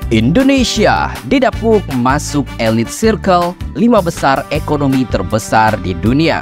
Indonesia didapuk masuk elite circle 5 besar ekonomi terbesar di dunia.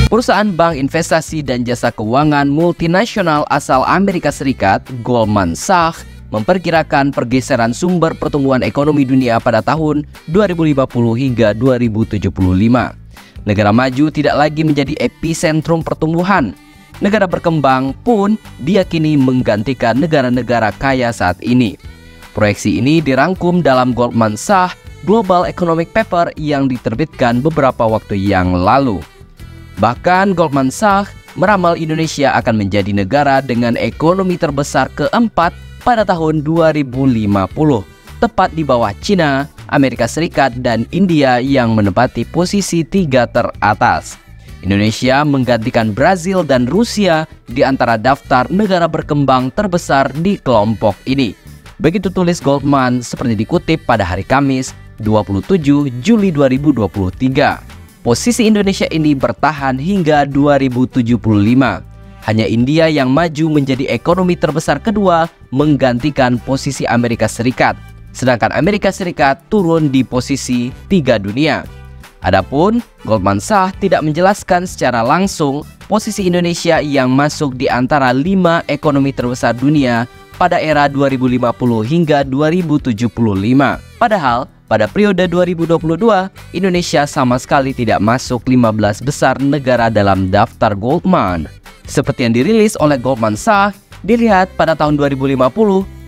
Perusahaan bank investasi dan jasa keuangan multinasional asal Amerika Serikat, Goldman Sachs, memperkirakan pergeseran sumber pertumbuhan ekonomi dunia pada tahun 2050 hingga 2075. Negara maju tidak lagi menjadi epicentrum pertumbuhan. Negara berkembang pun diyakini menggantikan negara-negara kaya saat ini. Proyeksi ini dirangkum dalam Goldman Sachs Global Economic Paper yang diterbitkan beberapa waktu yang lalu. Bahkan Goldman Sachs meramal Indonesia akan menjadi negara dengan ekonomi terbesar keempat pada tahun 2050, tepat di bawah Cina, Amerika Serikat, dan India yang menempati posisi 3 teratas. Indonesia menggantikan Brazil dan Rusia di antara daftar negara berkembang terbesar di kelompok ini. Begitu tulis Goldman seperti dikutip pada hari Kamis 27 Juli 2023. Posisi Indonesia ini bertahan hingga 2075. Hanya India yang maju menjadi ekonomi terbesar kedua menggantikan posisi Amerika Serikat. Sedangkan Amerika Serikat turun di posisi 3 dunia. Adapun Goldman Sachs tidak menjelaskan secara langsung posisi Indonesia yang masuk di antara 5 ekonomi terbesar dunia pada era 2050 hingga 2075. Padahal pada periode 2022, Indonesia sama sekali tidak masuk 15 besar negara dalam daftar Goldman. Seperti yang dirilis oleh Goldman Sachs, dilihat pada tahun 2050,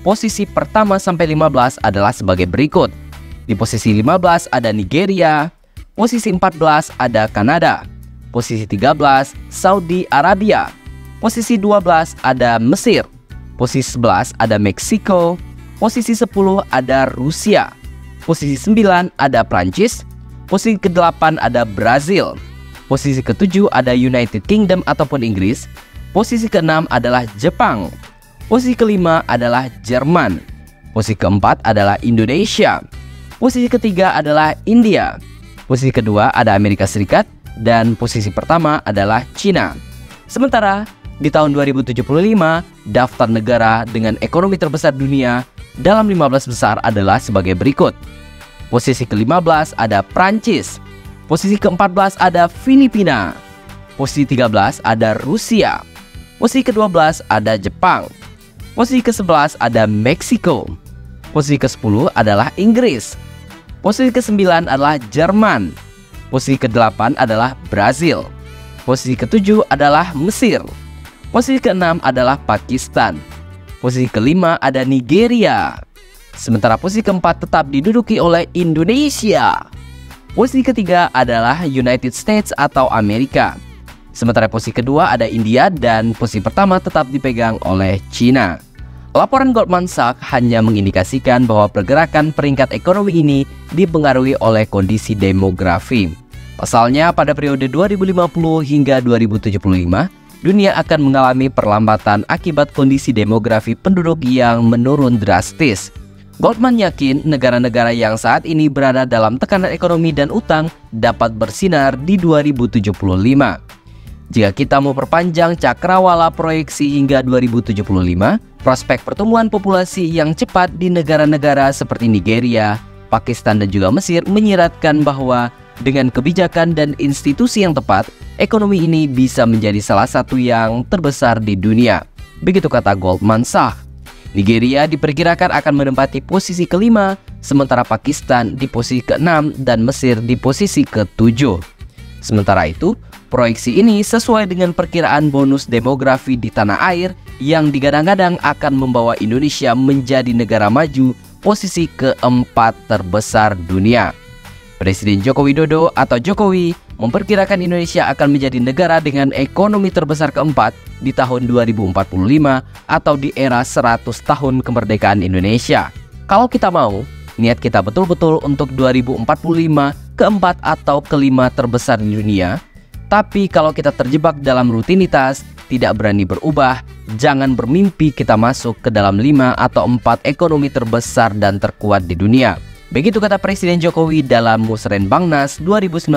posisi pertama sampai 15 adalah sebagai berikut. Di posisi 15 ada Nigeria, posisi 14 ada Kanada, posisi 13 Saudi Arabia, posisi 12 ada Mesir, posisi 11 ada Meksiko, posisi 10 ada Rusia, posisi 9 ada Prancis, posisi ke-8 ada Brazil, posisi ke-7 ada United Kingdom ataupun Inggris, posisi ke-6 adalah Jepang, posisi ke-5 adalah Jerman, posisi ke-4 adalah Indonesia, posisi ke-3 adalah India, posisi kedua ada Amerika Serikat, dan posisi pertama adalah Cina. Sementara di tahun 2075, daftar negara dengan ekonomi terbesar dunia dalam 15 besar adalah sebagai berikut. Posisi ke-15 ada Prancis, posisi ke-14 ada Filipina, posisi 13 ada Rusia, posisi ke-12 ada Jepang, posisi ke-11 ada Meksiko, posisi ke-10 adalah Inggris, posisi ke-9 adalah Jerman, posisi ke-8 adalah Brazil, posisi ke-7 adalah Mesir, posisi ke-6 adalah Pakistan, posisi ke-5 ada Nigeria. Sementara posisi ke-4 tetap diduduki oleh Indonesia. Posisi ke-3 adalah United States atau Amerika. Sementara posisi kedua ada India dan posisi pertama tetap dipegang oleh Cina. Laporan Goldman Sachs hanya mengindikasikan bahwa pergerakan peringkat ekonomi ini dipengaruhi oleh kondisi demografi. Pasalnya, pada periode 2050 hingga 2075, dunia akan mengalami perlambatan akibat kondisi demografi penduduk yang menurun drastis. Goldman yakin negara-negara yang saat ini berada dalam tekanan ekonomi dan utang dapat bersinar di 2075. Jika kita mau perpanjang cakrawala proyeksi hingga 2075, prospek pertumbuhan populasi yang cepat di negara-negara seperti Nigeria, Pakistan, dan juga Mesir menyiratkan bahwa dengan kebijakan dan institusi yang tepat, ekonomi ini bisa menjadi salah satu yang terbesar di dunia. Begitu kata Goldman Sachs. Nigeria diperkirakan akan menempati posisi ke-5, sementara Pakistan di posisi ke-6 dan Mesir di posisi ke-7. Sementara itu, proyeksi ini sesuai dengan perkiraan bonus demografi di tanah air yang digadang-gadang akan membawa Indonesia menjadi negara maju posisi ke-4 terbesar dunia. Presiden Joko Widodo atau Jokowi memperkirakan Indonesia akan menjadi negara dengan ekonomi terbesar keempat di tahun 2045 atau di era 100 tahun kemerdekaan Indonesia. Kalau kita mau, niat kita betul-betul untuk 2045 keempat atau kelima terbesar di dunia. Tapi kalau kita terjebak dalam rutinitas, tidak berani berubah, jangan bermimpi kita masuk ke dalam 5 atau 4 ekonomi terbesar dan terkuat di dunia. Begitu kata Presiden Jokowi dalam Musrenbangnas 2019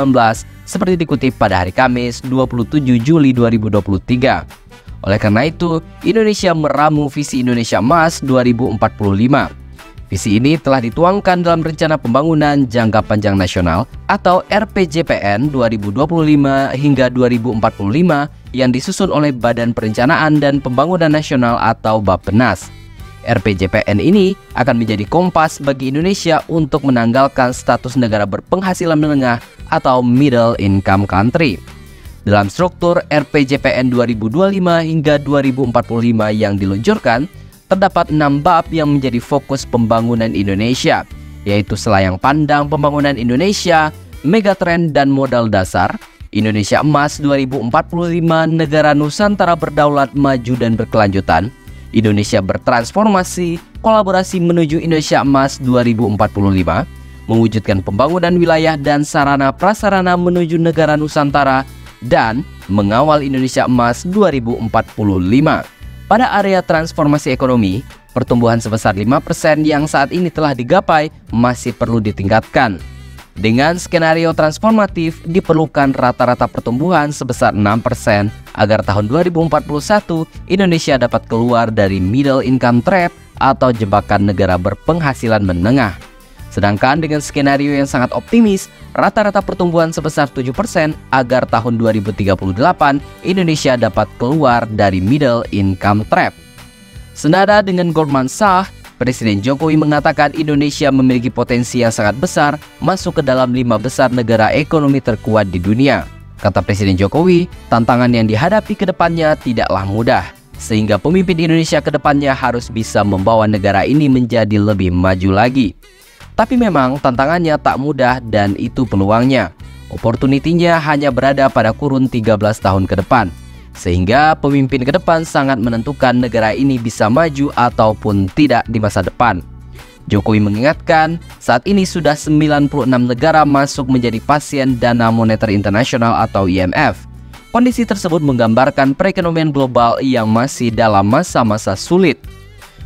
seperti dikutip pada hari Kamis 27 Juli 2023. Oleh karena itu, Indonesia meramu visi Indonesia Emas 2045. Visi ini telah dituangkan dalam Rencana Pembangunan Jangka Panjang Nasional atau RPJPN 2025 hingga 2045 yang disusun oleh Badan Perencanaan dan Pembangunan Nasional atau Bappenas. RPJPN ini akan menjadi kompas bagi Indonesia untuk menanggalkan status negara berpenghasilan menengah atau middle income country. Dalam struktur RPJPN 2025 hingga 2045 yang diluncurkan, terdapat 6 bab yang menjadi fokus pembangunan Indonesia, yaitu selayang pandang pembangunan Indonesia, megatrend dan modal dasar, Indonesia Emas 2045, negara Nusantara berdaulat, maju dan berkelanjutan, Indonesia bertransformasi, kolaborasi menuju Indonesia Emas 2045, mewujudkan pembangunan wilayah dan sarana prasarana menuju negara Nusantara, dan mengawal Indonesia Emas 2045. Pada area transformasi ekonomi, pertumbuhan sebesar 5% yang saat ini telah digapai masih perlu ditingkatkan. Dengan skenario transformatif, diperlukan rata-rata pertumbuhan sebesar 6% agar tahun 2041 Indonesia dapat keluar dari middle income trap atau jebakan negara berpenghasilan menengah. Sedangkan dengan skenario yang sangat optimis, rata-rata pertumbuhan sebesar 7% agar tahun 2038 Indonesia dapat keluar dari middle income trap. Senada dengan Goldman Sachs, Presiden Jokowi mengatakan Indonesia memiliki potensi yang sangat besar masuk ke dalam 5 besar negara ekonomi terkuat di dunia. Kata Presiden Jokowi, tantangan yang dihadapi ke depannya tidaklah mudah, sehingga pemimpin Indonesia ke depannya harus bisa membawa negara ini menjadi lebih maju lagi. Tapi memang tantangannya tak mudah dan itu peluangnya. Opportunity-nya hanya berada pada kurun 13 tahun ke depan. Sehingga pemimpin ke depan sangat menentukan negara ini bisa maju ataupun tidak di masa depan. Jokowi mengingatkan, saat ini sudah 96 negara masuk menjadi pasien Dana Moneter Internasional atau IMF. Kondisi tersebut menggambarkan perekonomian global yang masih dalam masa-masa sulit.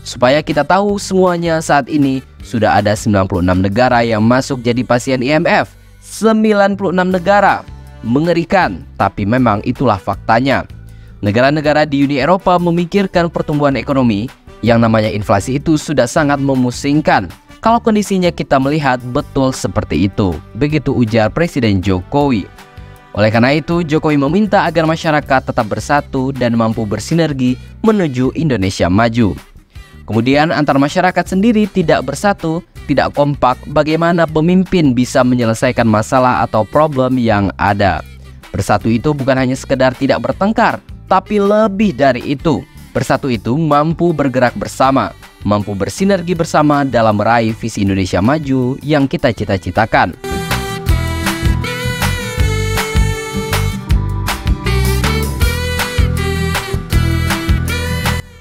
Supaya kita tahu semuanya, saat ini sudah ada 96 negara yang masuk jadi pasien IMF. 96 negara. Mengerikan, tapi memang itulah faktanya. Negara-negara di Uni Eropa memikirkan pertumbuhan ekonomi. Yang namanya inflasi itu sudah sangat memusingkan. Kalau kondisinya kita melihat betul seperti itu. Begitu ujar Presiden Jokowi. Oleh karena itu, Jokowi meminta agar masyarakat tetap bersatu dan mampu bersinergi menuju Indonesia maju. Kemudian antar masyarakat sendiri tidak bersatu, tidak kompak, bagaimana pemimpin bisa menyelesaikan masalah atau problem yang ada. Bersatu itu bukan hanya sekedar tidak bertengkar, tapi lebih dari itu. Bersatu itu mampu bergerak bersama, mampu bersinergi bersama dalam meraih visi Indonesia maju yang kita cita-citakan.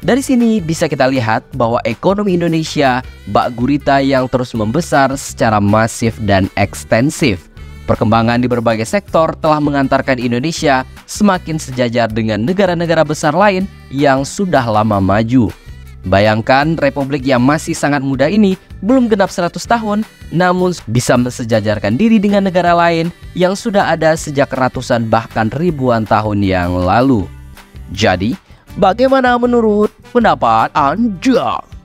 Dari sini bisa kita lihat bahwa ekonomi Indonesia bak gurita yang terus membesar secara masif dan ekstensif. Perkembangan di berbagai sektor telah mengantarkan Indonesia semakin sejajar dengan negara-negara besar lain yang sudah lama maju. Bayangkan republik yang masih sangat muda ini belum genap 100 tahun, namun bisa mensejajarkan diri dengan negara lain yang sudah ada sejak ratusan bahkan ribuan tahun yang lalu. Jadi, bagaimana menurut pendapat Anda?